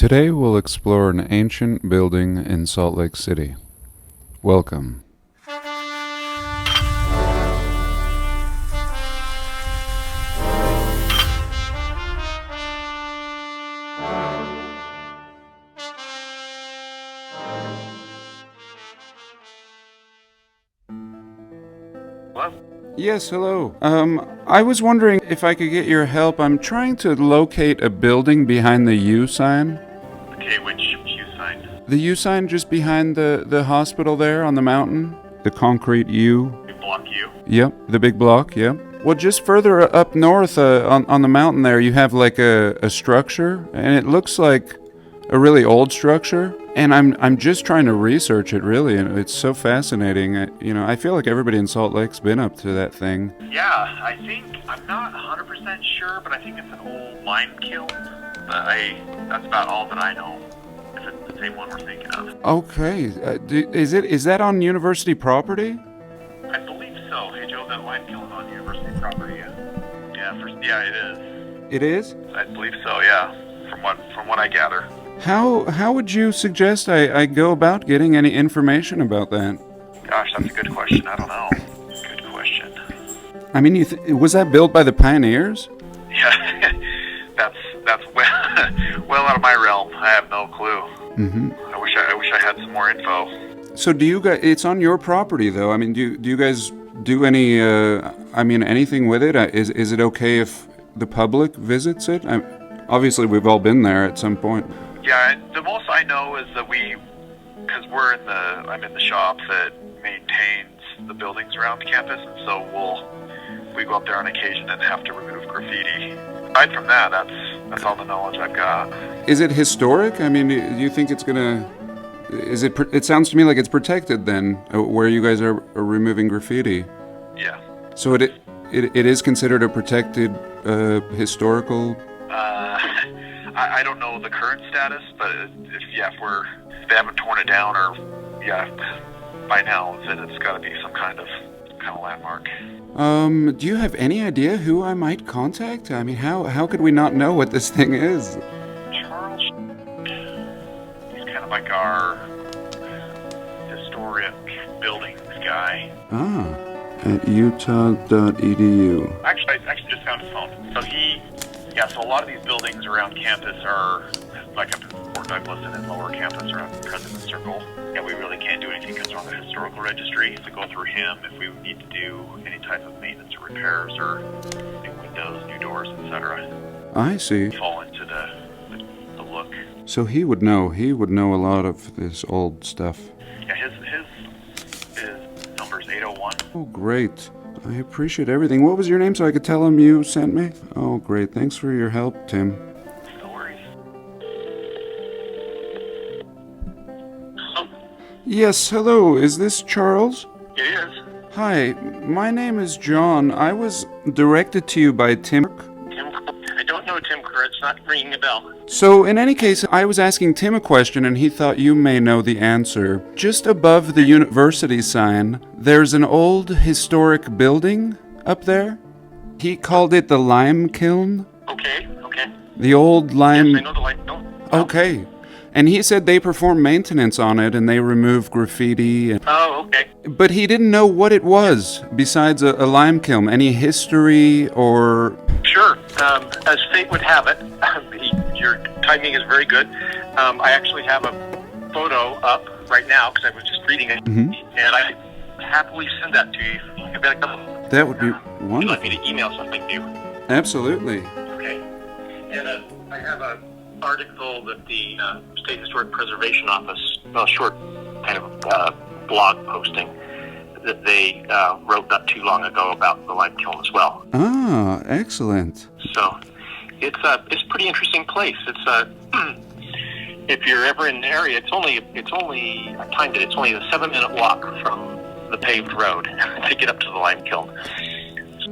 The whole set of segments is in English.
Today we'll explore an ancient building in Salt Lake City. Welcome. Hello? Yes, hello. I was wondering if I could get your help. I'm trying to locate a building behind the U sign. Okay, which U sign? The U sign just behind the hospital there on the mountain. The concrete U. Big block U? Yep, the big block, yep. Well, just further up north on the mountain there, you have like a structure, and it looks like a really old structure. And I'm just trying to research it, really, and it's so fascinating. I feel like everybody in Salt Lake's been up to that thing. Yeah, I'm not 100% sure, but I think it's an old lime kiln. That's about all that I know, if it's the same one we're thinking of. Okay, is that on university property? I believe so. Hey Joe, that lime kiln on university property, yeah, it is. It is? I believe so, yeah, from what I gather. How would you suggest I go about getting any information about that? Gosh, that's a good question. I don't know. Good question. I mean, was that built by the pioneers? Yeah, that's well out of my realm. I have no clue. Mm-hmm. I wish I had some more info. So do you guys? It's on your property, though. I mean, do you guys do any? Anything with it? Is it okay if the public visits it? Obviously, we've all been there at some point. Yeah, the most I know is that because I'm in the shop that maintains the buildings around campus, and so we go up there on occasion and have to remove graffiti. Aside from that, that's all the knowledge I've got. Is it historic? I mean, do you think it's gonna? Is it? It sounds to me like it's protected then, where you guys are removing graffiti. Yeah. So it is considered a protected historical. I don't know the current status, but if they haven't torn it down, or by now then it's got to be some kind of landmark. Do you have any idea who I might contact? I mean, how could we not know what this thing is? Charles, he's kind of like our historic buildings guy. At utah.edu. Actually, I just found his phone. So a lot of these buildings around campus are, like up in Fort Douglas and in Lower Campus around President's Circle. Yeah, we really can't do anything because we're on the historical registry. To go through him if we need to do any type of maintenance or repairs or new windows, new doors, etc. I see. Fall into the look. So he would know. He would know a lot of this old stuff. Yeah, his number's 801. Oh, great. I appreciate everything. What was your name so I could tell him you sent me? Oh, great. Thanks for your help, Tim. No worries. Yes, hello. Is this Charles? It is. Hi, my name is John. I was directed to you by Tim. I don't know Tim Kerr. It's not ringing a bell. So, in any case, I was asking Tim a question and he thought you may know the answer. Just above the university sign, there's an old historic building up there. He called it the lime kiln. Okay. The old lime... Yes, I know the lime kiln. Okay. And he said they perform maintenance on it and they remove graffiti. Oh, okay. But he didn't know what it was besides a lime kiln. Any history or... Sure. As fate would have it, your timing is very good. I actually have a photo up right now because I was just reading it, and I happily send that to you. That would be Would you wonderful. like me to email something to you? Absolutely. Okay. And I have an article that the State Historic Preservation Office, a short kind of blog posting, that they wrote not too long ago about the lime kiln as well. Ah, excellent. So it's a pretty interesting place. It's if you're ever in the area, it's only I timed it. It's only a 7-minute walk from the paved road to get up to the lime kiln.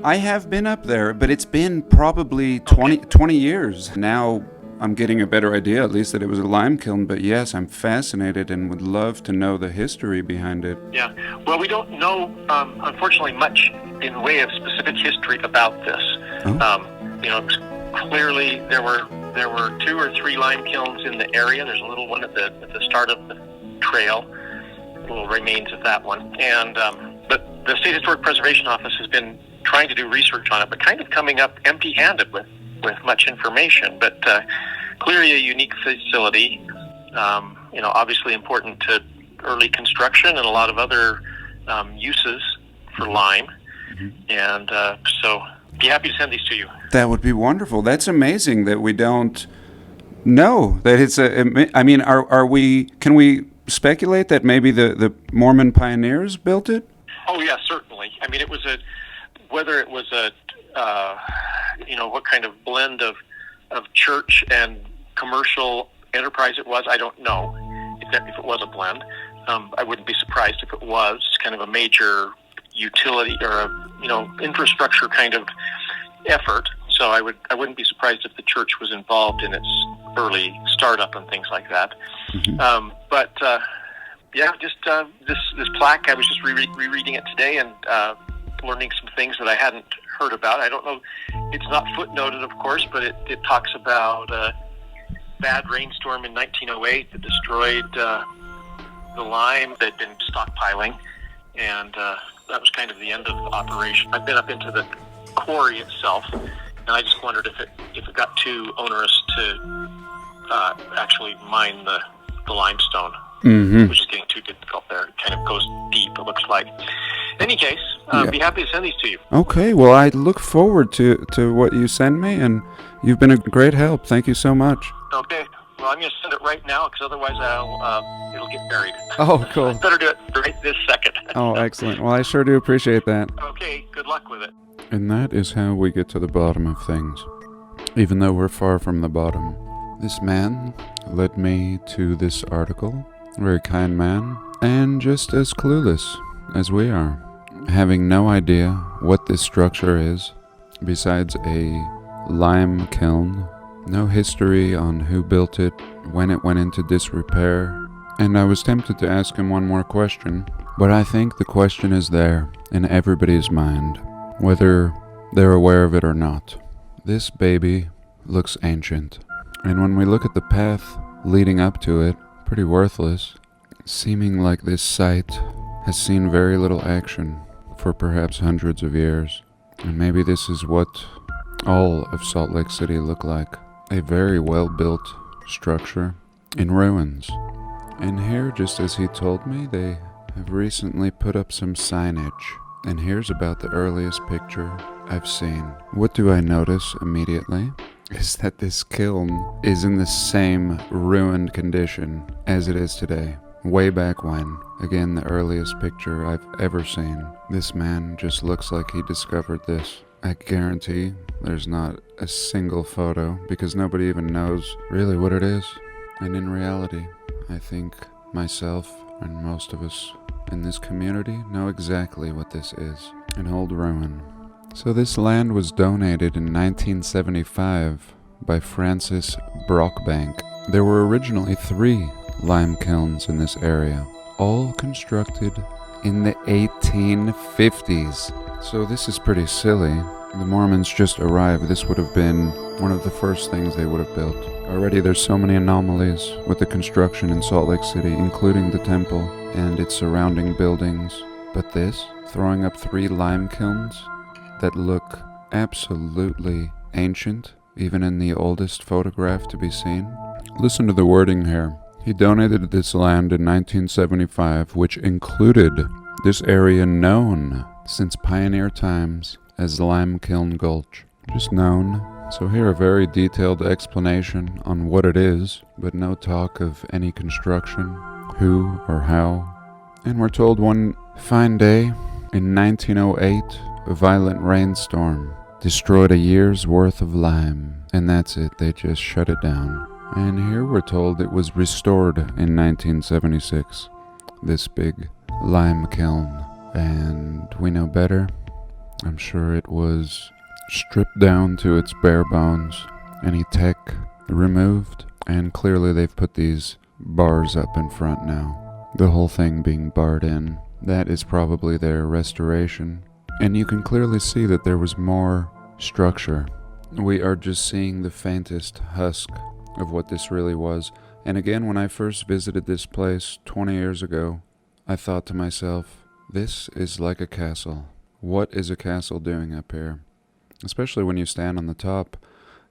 I have been up there, but it's been probably 20 years. Now I'm getting a better idea, at least, that it was a lime kiln. But yes, I'm fascinated and would love to know the history behind it. Yeah. Well, we don't know, unfortunately, much in way of specific history about this. Oh. Clearly there were There were 2 or 3 lime kilns in the area. There's a little one at the start of the trail, little remains of that one. And but the State Historic Preservation Office has been trying to do research on it, but kind of coming up empty-handed with much information. But clearly a unique facility. Obviously important to early construction and a lot of other uses for lime. Mm-hmm. And so be happy to send these to you. That would be wonderful. That's amazing that we don't know that it's can we speculate that maybe the Mormon pioneers built it? Oh yeah, certainly. I mean, whether it was what kind of blend of church and commercial enterprise it was, I don't know if it was a blend. I wouldn't be surprised if it was kind of a major utility or infrastructure kind of effort. So I wouldn't be surprised if the church was involved in its early startup and things like that. Mm-hmm. This plaque, I was just rereading it today and learning some things that I hadn't heard about. I don't know, it's not footnoted, of course, but it talks about a bad rainstorm in 1908 that destroyed the lime that had been stockpiling, and that was kind of the end of the operation. I've been up into the quarry itself, and I just wondered if it got too onerous to actually mine the limestone, mm-hmm. which is getting too difficult there. It kind of goes deep, it looks like. In any case, be happy to send these to you. Okay, well, I look forward to what you send me, and you've been a great help. Thank you so much. Okay. Well, I'm going to send it right now, because otherwise it'll get buried. Oh, cool. Better do it right this second. Oh, excellent. Well, I sure do appreciate that. Okay, good luck with it. And that is how we get to the bottom of things, even though we're far from the bottom. This man led me to this article, a very kind man, and just as clueless as we are, having no idea what this structure is, besides a lime kiln, no history on who built it, when it went into disrepair, and I was tempted to ask him one more question, but I think the question is there in everybody's mind, whether they're aware of it or not. This baby looks ancient, and when we look at the path leading up to it, pretty worthless, seeming like this site has seen very little action for perhaps hundreds of years, and maybe this is what all of Salt Lake City look like. A very well-built structure in ruins. And here, just as he told me, they have recently put up some signage. And here's about the earliest picture I've seen. What do I notice immediately is that this kiln is in the same ruined condition as it is today. Way back when, again, the earliest picture I've ever seen. This man just looks like he discovered this. I guarantee there's not a single photo, because nobody even knows really what it is. And in reality, I think myself and most of us in this community know exactly what this is. An old ruin. So this land was donated in 1975 by Francis Brockbank. There were originally 3 lime kilns in this area, all constructed in the 1850s. So this is pretty silly. The Mormons just arrived. This would have been one of the first things they would have built. Already there's so many anomalies with the construction in Salt Lake City, including the temple and its surrounding buildings. But this, throwing up 3 lime kilns that look absolutely ancient, even in the oldest photograph to be seen. Listen to the wording here. He donated this land in 1975, which included this area known since pioneer times as Lime Kiln Gulch. Just known. So here a very detailed explanation on what it is, but no talk of any construction, who or how. And we're told one fine day in 1908, a violent rainstorm destroyed a year's worth of lime, and that's it, they just shut it down. And here we're told it was restored in 1976, this big lime kiln. And we know better. I'm sure it was stripped down to its bare bones, any tech removed, and clearly they've put these bars up in front now, the whole thing being barred in. That is probably their restoration, and you can clearly see that there was more structure we are just seeing the faintest husk of what this really was. And again, when I first visited this place 20 years ago, I thought to myself, this is like a castle. What is a castle doing up here? Especially when you stand on the top.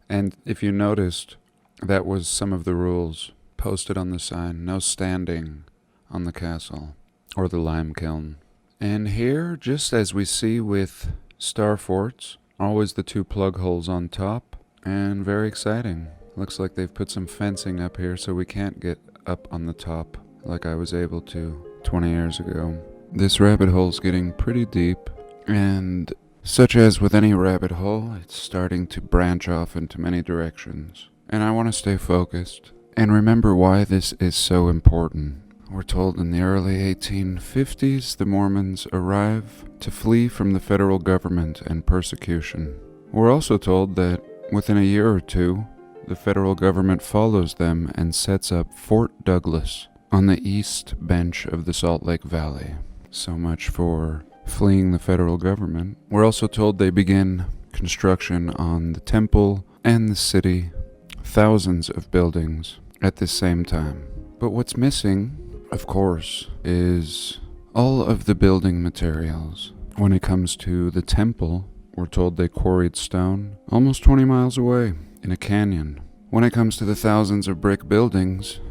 And if you noticed, that was some of the rules posted on the sign. No standing on the castle or the lime kiln. And here, just as we see with star forts, always the two plug holes on top, and very exciting. Looks like they've put some fencing up here so we can't get up on the top like I was able to 20 years ago. This rabbit hole's getting pretty deep, and such as with any rabbit hole, it's starting to branch off into many directions. And I want to stay focused and remember why this is so important. We're told in the early 1850s the Mormons arrive to flee from the federal government and persecution. We're also told that within a year or two, the federal government follows them and sets up Fort Douglas on the east bench of the Salt Lake Valley. So much for fleeing the federal government. We're also told they begin construction on the temple and the city, thousands of buildings at the same time. But what's missing, of course, is all of the building materials. When it comes to the temple, we're told they quarried stone almost 20 miles away in a canyon. When it comes to the thousands of brick buildings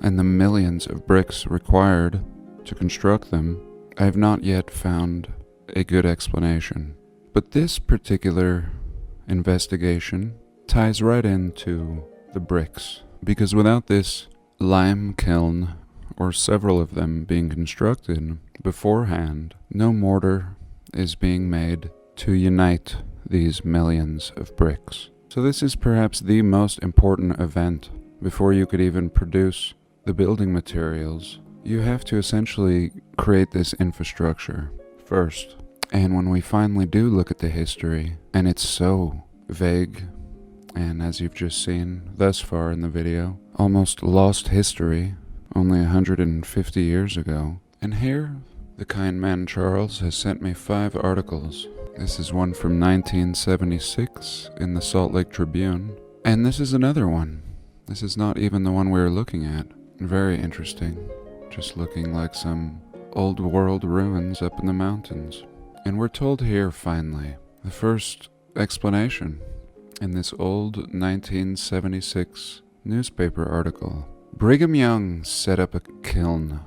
and the millions of bricks required to construct them, I have not yet found a good explanation. But this particular investigation ties right into the bricks, because without this lime kiln, or several of them being constructed beforehand, no mortar is being made to unite these millions of bricks. So this is perhaps the most important event. Before you could even produce the building materials, you have to essentially create this infrastructure first. And when we finally do look at the history, and it's so vague, and as you've just seen thus far in the video, almost lost history only 150 years ago. And here, the kind man Charles has sent me 5 articles. This is one from 1976 in the Salt Lake Tribune, and this is another one. This is not even the one we were looking at. Very interesting. Just looking like some old world ruins up in the mountains. And we're told here, finally, the first explanation in this old 1976 newspaper article. Brigham Young set up a kiln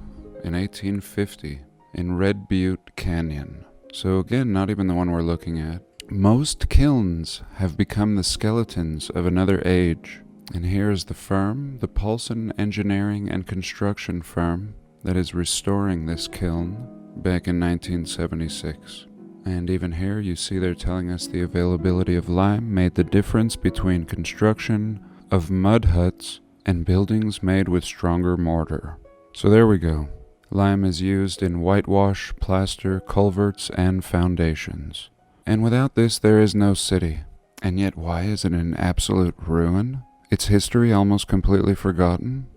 in 1850 in Red Butte Canyon. So again, not even the one we're looking at. Most kilns have become the skeletons of another age. And here is the firm, the Paulson Engineering and Construction firm, that is restoring this kiln back in 1976. And even here you see they're telling us the availability of lime made the difference between construction of mud huts and buildings made with stronger mortar. So there we go. Lime is used in whitewash, plaster, culverts, and foundations. And without this there is no city. And yet why is it an absolute ruin? Its history almost completely forgotten?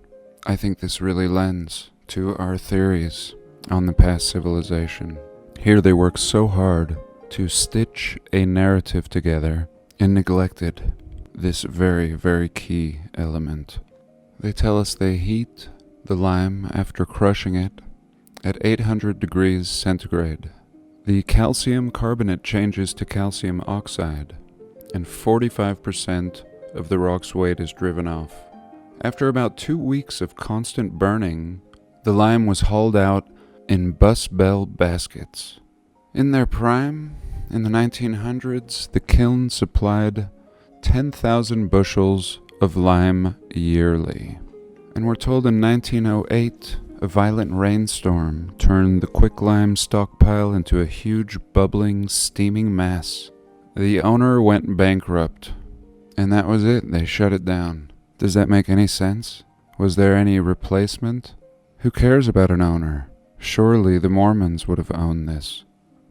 I think this really lends to our theories on the past civilization. Here they work so hard to stitch a narrative together and neglected this very, very key element. They tell us they heat the lime after crushing it at 800 degrees centigrade. The calcium carbonate changes to calcium oxide, and 45% of the rock's weight is driven off. After about 2 weeks of constant burning, the lime was hauled out in bus bell baskets. In their prime, in the 1900s, the kiln supplied 10,000 bushels of lime yearly. And we're told in 1908, a violent rainstorm turned the quicklime stockpile into a huge, bubbling, steaming mass. The owner went bankrupt, and that was it. They shut it down. Does that make any sense? Was there any replacement? Who cares about an owner? Surely the Mormons would have owned this.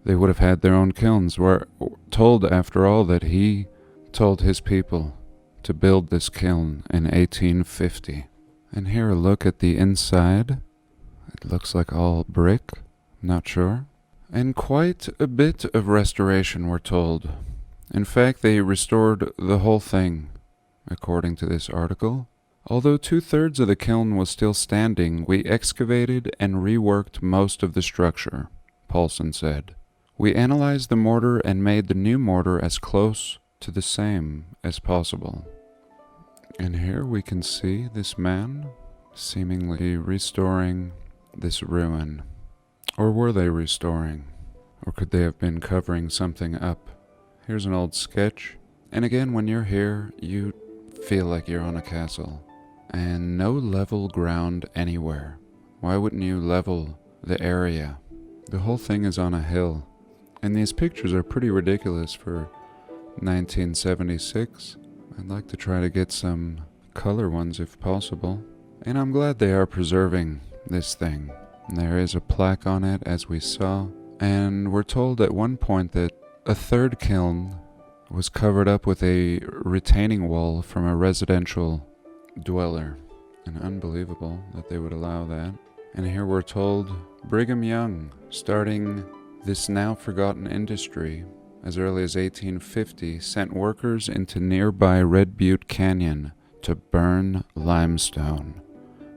They would have had their own kilns. We're told, after all, that he told his people to build this kiln in 1850. And here a look at the inside. It looks like all brick, not sure. And quite a bit of restoration, we're told. In fact, they restored the whole thing, according to this article. Although 2/3 of the kiln was still standing, we excavated and reworked most of the structure, Paulson said. We analyzed the mortar and made the new mortar as close to the same as possible. And here we can see this man seemingly restoring this ruin. Or were they restoring? Or could they have been covering something up? Here's an old sketch. And again, when you're here, you feel like you're on a castle. And no level ground anywhere. Why wouldn't you level the area? The whole thing is on a hill. And these pictures are pretty ridiculous for 1976. I'd like to try to get some color ones if possible. And I'm glad they are preserving this thing. There is a plaque on it, as we saw. And we're told at one point that a third kiln was covered up with a retaining wall from a residential dweller. And unbelievable that they would allow that. And here we're told Brigham Young, starting this now forgotten industry as early as 1850, sent workers into nearby Red Butte Canyon to burn limestone.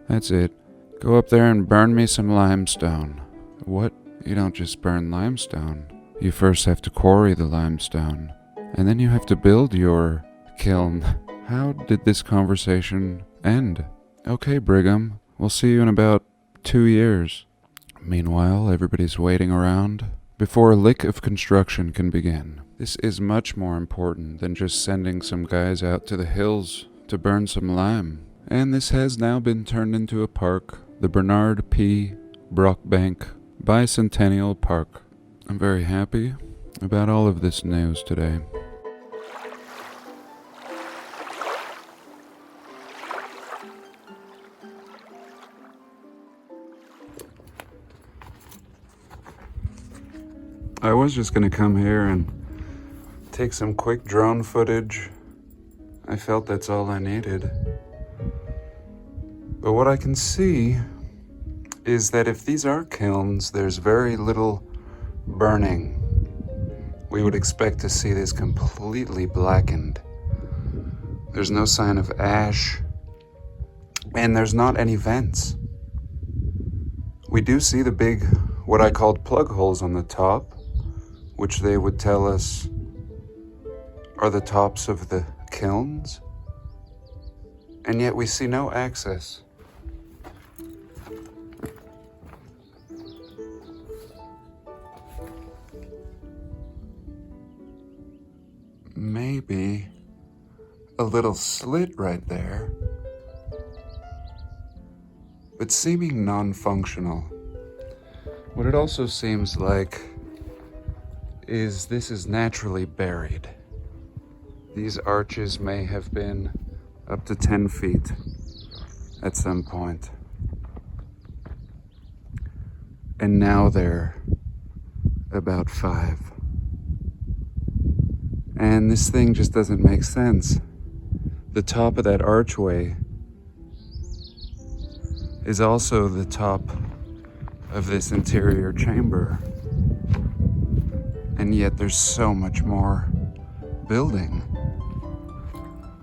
That's it. Go up there and burn me some limestone. What? You don't just burn limestone. You first have to quarry the limestone. And then you have to build your kiln. How did this conversation end? Okay, Brigham, we'll see you in about 2 years. Meanwhile, everybody's waiting around before a lick of construction can begin. This is much more important than just sending some guys out to the hills to burn some lime. And this has now been turned into a park, the Bernard P. Brockbank Bicentennial Park. I'm very happy about all of this news today. I was just going to come here and take some quick drone footage. I felt that's all I needed. But what I can see is that if these are kilns, there's very little burning. We would expect to see this completely blackened. There's no sign of ash, and there's not any vents. We do see the big, what I called plug holes on the top, which they would tell us are the tops of the kilns, and yet we see no access. Maybe a little slit right there, but seeming non-functional. What it also seems like is this is naturally buried. These arches may have been up to 10 feet at some point. And now they're about 5. And this thing just doesn't make sense. The top of that archway is also the top of this interior chamber. And yet there's so much more building.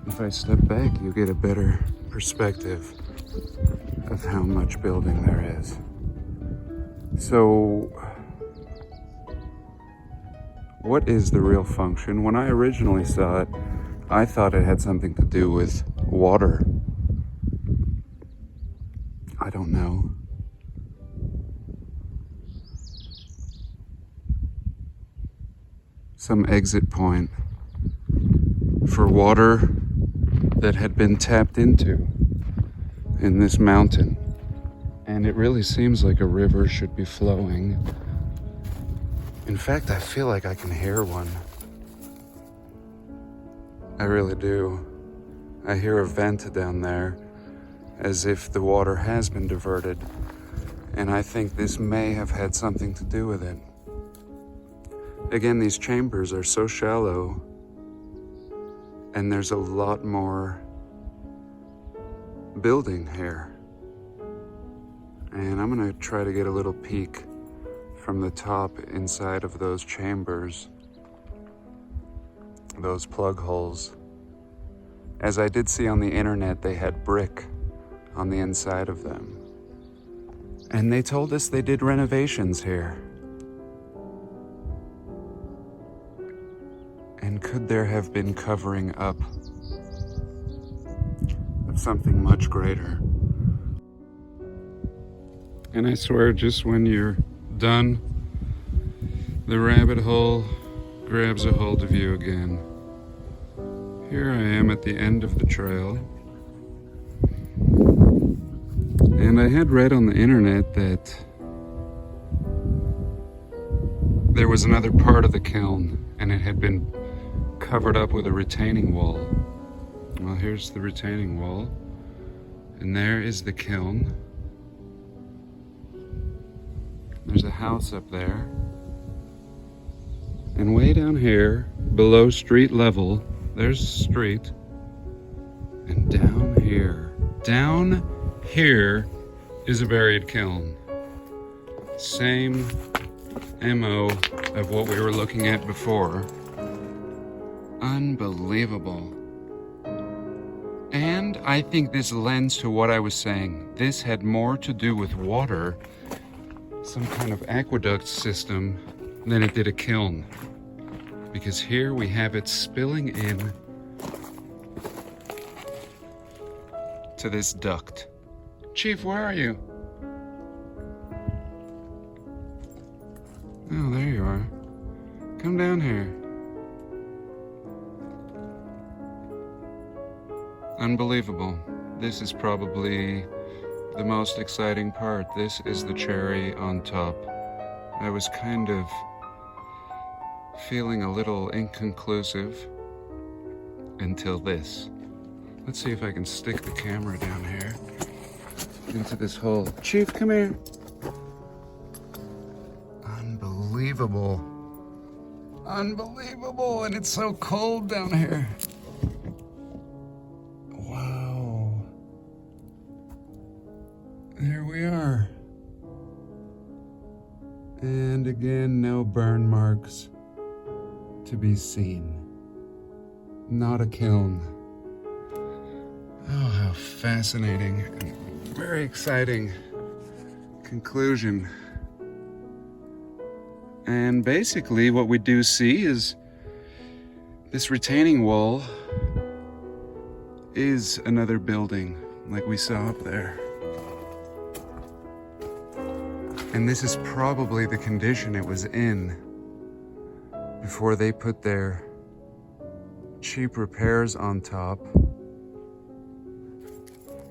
If I step back, you get a better perspective of how much building there is. So, what is the real function? When I originally saw it, I thought it had something to do with water. I don't know. Some exit point for water that had been tapped into in this mountain. And it really seems like a river should be flowing. In fact, I feel like I can hear one. I really do. I hear a vent down there, as if the water has been diverted. And I think this may have had something to do with it. Again, these chambers are so shallow, and there's a lot more building here. And I'm gonna try to get a little peek from the top inside of those chambers. those plug holes. As I did see on the internet, they had brick on the inside of them. And they told us they did renovations here. And could there have been covering up of something much greater? And I swear, just when you're done, the rabbit hole grabs a hold of you again. Here I am at the end of the trail. And I had read on the internet that there was another part of the kiln and it had been covered up with a retaining wall. Well, here's the retaining wall, and there is the kiln. There's a house up there. And way down here, below street level, there's the street. And down here is a buried kiln. Same MO of what we were looking at before. Unbelievable. And I think this lends to what I was saying. This had more to do with water, some kind of aqueduct system, than it did a kiln. Because here we have it spilling in to this duct. Chief, where are you? Oh, there you are. Come down here. Unbelievable. This is probably the most exciting part. This is the cherry on top. I was kind of feeling a little inconclusive until this. Let's see if I can stick the camera down here into this hole. Chief, come here. Unbelievable. Unbelievable, and it's so cold down here. Wow. There we are. And again, no burn marks to be seen. Not a kiln. Oh, how fascinating and very exciting conclusion. And basically what we do see is this retaining wall is another building like we saw up there. And this is probably the condition it was in before they put their cheap repairs on top.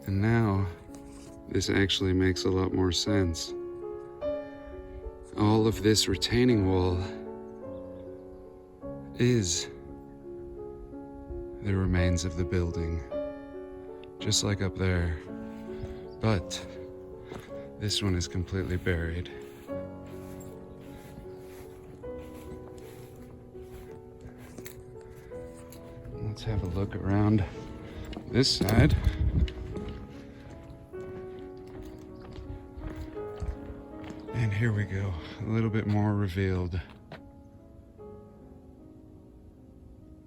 And now this actually makes a lot more sense. All of this retaining wall is the remains of the building, just like up there. But this one is completely buried. Let's have a look around this side. And here we go, a little bit more revealed.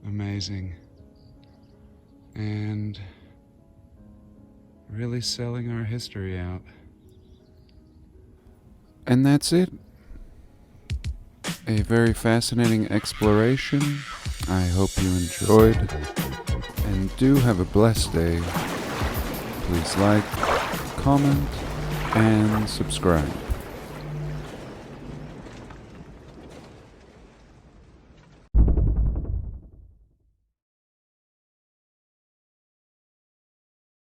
Amazing. And really selling our history out. And that's it. A very fascinating exploration. I hope you enjoyed. And do have a blessed day. Please like, comment, and subscribe.